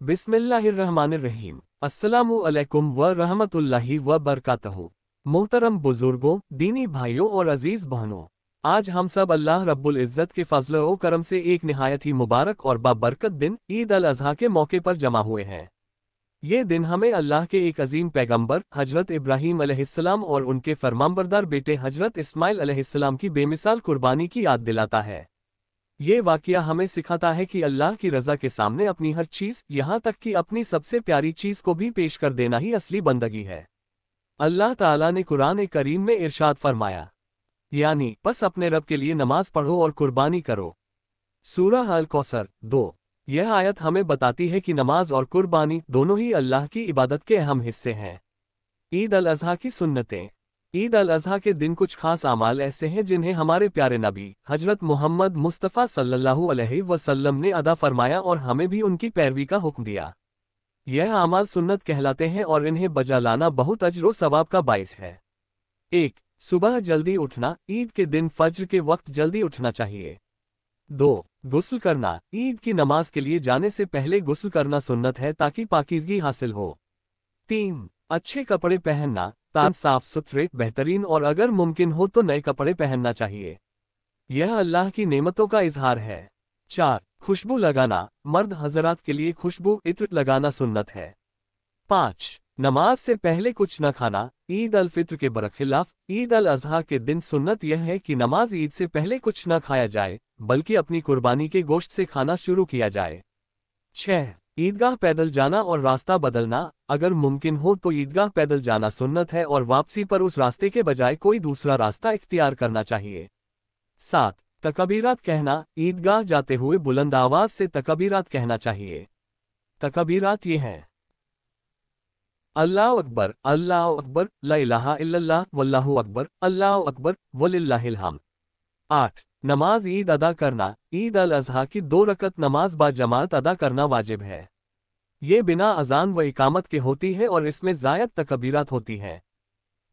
बिस्मिल्लाहिर्रहमानिर्रहीम। अस्सलामु अलैकुम व रहमतुल्लाहि व बरकातहू। मोहतरम बुजुर्गों, दीनी भाइयों और अजीज बहनों, आज हम सब अल्लाह रब्बुल इज़्ज़त के फज़ल व करम से एक निहायत ही मुबारक और बाबरकत दिन ईद अल अज़हा के मौके पर जमा हुए हैं। ये दिन हमें अल्लाह के एक अजीम पैगंबर हजरत इब्राहीम अलैहिस्सलाम और उनके फरमानबरदार बेटे हजरत इस्माइल अलैहिस्सलाम की बेमिसाल कुर्बानी की याद दिलाता है। ये वाक़या हमें सिखाता है कि अल्लाह की रज़ा के सामने अपनी हर चीज़, यहाँ तक कि अपनी सबसे प्यारी चीज़ को भी पेश कर देना ही असली बंदगी है। अल्लाह ताला ने कुरान करीम में इरशाद फरमाया, यानी बस अपने रब के लिए नमाज पढ़ो और कुर्बानी करो। सूरह अल कौसर 2। यह आयत हमें बताती है कि नमाज और कुर्बानी दोनों ही अल्लाह की इबादत के अहम हिस्से हैं। ईद अल अज़हा की सुन्नतें। ईद अल अज़हा के दिन कुछ खास आमाल ऐसे हैं जिन्हें हमारे प्यारे नबी हजरत मोहम्मद मुस्तफ़ा सल्लल्लाहु अलैहि वसल्लम ने अदा फरमाया और हमें भी उनकी पैरवी का हुक्म दिया। यह आमाल सुन्नत कहलाते हैं और इन्हें बजा लाना बहुत अज्र व सवाब का बाइस है। 1. सुबह जल्दी उठना। ईद के दिन फज्र के वक्त जल्दी उठना चाहिए। 2. गुस्ल करना। ईद की नमाज के लिए जाने से पहले गुस्ल करना सुन्नत है ताकि पाकीज़गी हासिल हो। 3. अच्छे कपड़े पहनना, साफ सुथरे, बेहतरीन और अगर मुमकिन हो तो नए कपड़े पहनना चाहिए। यह अल्लाह की नेमतों का इजहार है। 4. खुशबू लगाना। मर्द हजरात के लिए खुशबू इत्र लगाना सुन्नत है। 5. नमाज से पहले कुछ न खाना। ईद अल फित्र के बरखिलाफ ईद अल अज़हा के दिन सुन्नत यह है कि नमाज ईद से पहले कुछ न खाया जाए, बल्कि अपनी कुर्बानी के गोश्त से खाना शुरू किया जाए। 6. ईदगाह पैदल जाना और रास्ता बदलना। अगर मुमकिन हो तो ईदगाह पैदल जाना सुन्नत है और वापसी पर उस रास्ते के बजाय कोई दूसरा रास्ता इख्तियार करना चाहिए। 7. तकबीरात कहना। ईदगाह जाते हुए बुलंद आवाज से तकबीरात कहना चाहिए। तकबीरात ये हैं: अल्लाहु अकबर, अल्लाहु अकबर, ला इलाहा इल्लल्लाह, वल्लाहु अकबर, अल्लाहु अकबर, वलिल्लाहिल हम्द। 8. नमाज ईद अदा करना। ईद अल अज़हा की 2 रकत नमाज बा जमात अदा करना वाजिब है। ये बिना अजान व इकामत के होती है और इसमें ज़ायद तकबीरात होती हैं।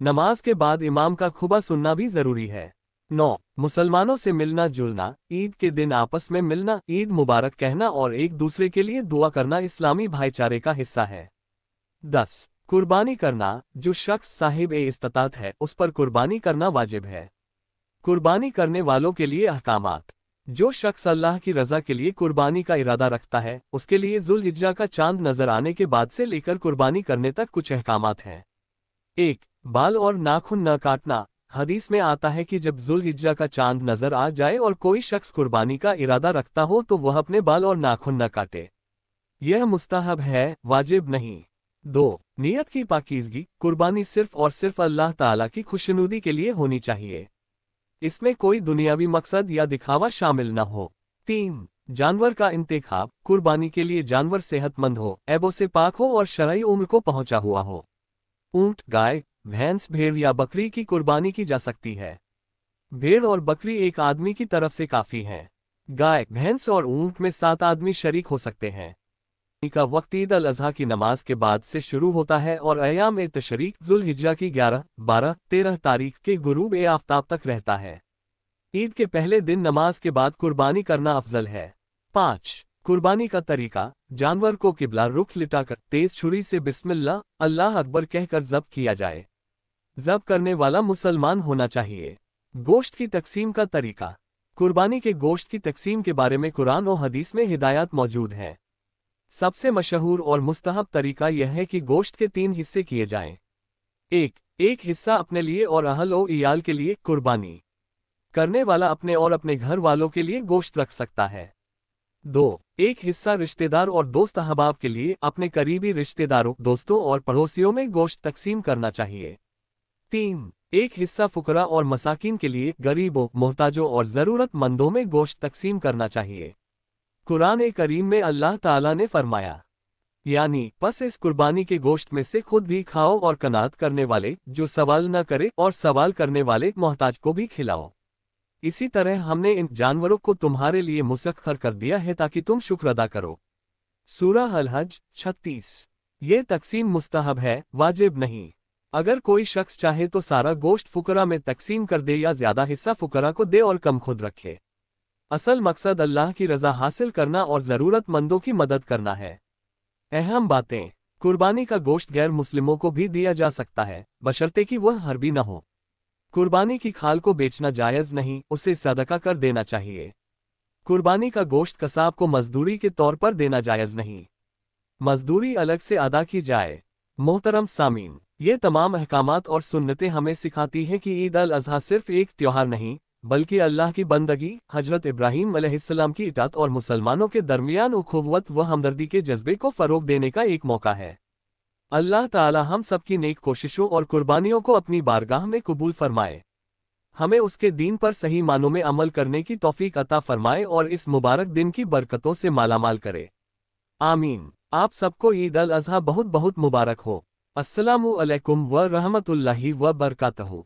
नमाज के बाद इमाम का खुतबा सुनना भी ज़रूरी है। 9. मुसलमानों से मिलना जुलना। ईद के दिन आपस में मिलना, ईद मुबारक कहना और एक दूसरे के लिए दुआ करना इस्लामी भाईचारे का हिस्सा है। 10. कुर्बानी करना। जो शख्स साहिब इस्तात है उस पर कुर्बानी करना वाजिब है। कुर्बानी करने वालों के लिए अहकामात। जो शख्स अल्लाह की रज़ा के लिए कुर्बानी का इरादा रखता है उसके लिए ज़ुल्हिज्जा का चांद नजर आने के बाद से लेकर कुर्बानी करने तक कुछ अहकामात हैं। 1. बाल और नाखून न काटना। हदीस में आता है कि जब ज़ुल्हिज्जा का चांद नजर आ जाए और कोई शख्स कुर्बानी का इरादा रखता हो तो वह अपने बाल और नाखून न काटे। यह मुस्तहब है, वाजिब नहीं। 2. नियत की पाकीज़गी। कुर्बानी सिर्फ और सिर्फ अल्लाह ताला की खुशनुदी के लिए होनी चाहिए। इसमें कोई दुनियावी मकसद या दिखावा शामिल न हो। 3. जानवर का इंतखाब। कुर्बानी के लिए जानवर सेहतमंद हो, ऐबों से पाक हो और शरई उम्र को पहुंचा हुआ हो। ऊंट, गाय, भैंस, भेड़ या बकरी की कुर्बानी की जा सकती है। भेड़ और बकरी एक आदमी की तरफ से काफ़ी हैं। गाय, भैंस और ऊंट में 7 आदमी शरीक हो सकते हैं। का वक्त ईद अल अज़हा की नमाज के बाद से शुरू होता है और अयाम तशरीक ज़ुल्हिज्जा की 11, 12, 13 तारीख के गुरूब आफ्ताब तक रहता है। ईद के पहले दिन नमाज के बाद कुर्बानी करना अफजल है। 5. कुर्बानी का तरीका। जानवर को किबला रुख लिटाकर तेज छुरी से बिस्मिल्लाह अल्लाह अकबर कहकर ज़ब्ह किया जाए। ज़ब्ह करने वाला मुसलमान होना चाहिए। गोश्त की तकसीम का तरीका। कुर्बानी के गोश्त की तकसीम के बारे में कुरान और हदीस में हिदायत मौजूद हैं। सबसे मशहूर और मुस्तहब तरीका यह है कि गोश्त के 3 हिस्से किए जाएं। 1. एक हिस्सा अपने लिए और अहल व इयाल के लिए। कुर्बानी करने वाला अपने और अपने घर वालों के लिए गोश्त रख सकता है। 2. एक हिस्सा रिश्तेदार और दोस्त अहबाब के लिए। अपने करीबी रिश्तेदारों, दोस्तों और पड़ोसियों में गोश्त तकसीम करना चाहिए। 3. एक हिस्सा फुकरा और मसाकिन के लिए, गरीबों, मोहताजों और ज़रूरतमंदों में गोश्त तकसीम करना चाहिए। कुरान करीम में अल्लाह ताला ने फरमाया, यानी बस इस कुर्बानी के गोश्त में से खुद भी खाओ और कनात करने वाले जो सवाल न करे और सवाल करने वाले मोहताज को भी खिलाओ। इसी तरह हमने इन जानवरों को तुम्हारे लिए मुसख्खर कर दिया है ताकि तुम शुक्र अदा करो। सूरह अल हज 36। ये तकसीम मुस्तहब है, वाजिब नहीं। अगर कोई शख्स चाहे तो सारा गोश्त फुकरा में तकसीम कर दे या ज्यादा हिस्सा फुकरा को दे और कम खुद रखे। असल मकसद अल्लाह की रज़ा हासिल करना और ज़रूरतमंदों की मदद करना है। अहम बातें। कुर्बानी का गोश्त गैर मुस्लिमों को भी दिया जा सकता है, बशर्ते कि वह हर्बी न हो। कुर्बानी की खाल को बेचना जायज़ नहीं, उसे सदका कर देना चाहिए। कुर्बानी का गोश्त कसाब को मजदूरी के तौर पर देना जायज़ नहीं, मजदूरी अलग से अदा की जाए। मोहतरम सामीन, ये तमाम अहकामात और सुन्नतें हमें सिखाती हैं कि ईद अल अज़हा सिर्फ एक त्योहार नहीं, बल्कि अल्लाह की बंदगी, हजरत इब्राहीम अलैहिस्सलाम की इताअत और मुसलमानों के दरमियान उखुव्वत व हमदर्दी के जज्बे को फ़रोग़ देने का एक मौका है। अल्लाह ताला हम सबकी नेक कोशिशों और कुर्बानियों को अपनी बारगाह में कबूल फरमाए। हमें उसके दीन पर सही मानों में अमल करने की तौफीक अता फरमाए और इस मुबारक दिन की बरकतों से मालामाल करे। आमीन। आप सबको ईद अल अज़हा बहुत बहुत मुबारक हो। अस्सलामु अलैकुम व रहमतुल्लाहि व बरकातहू।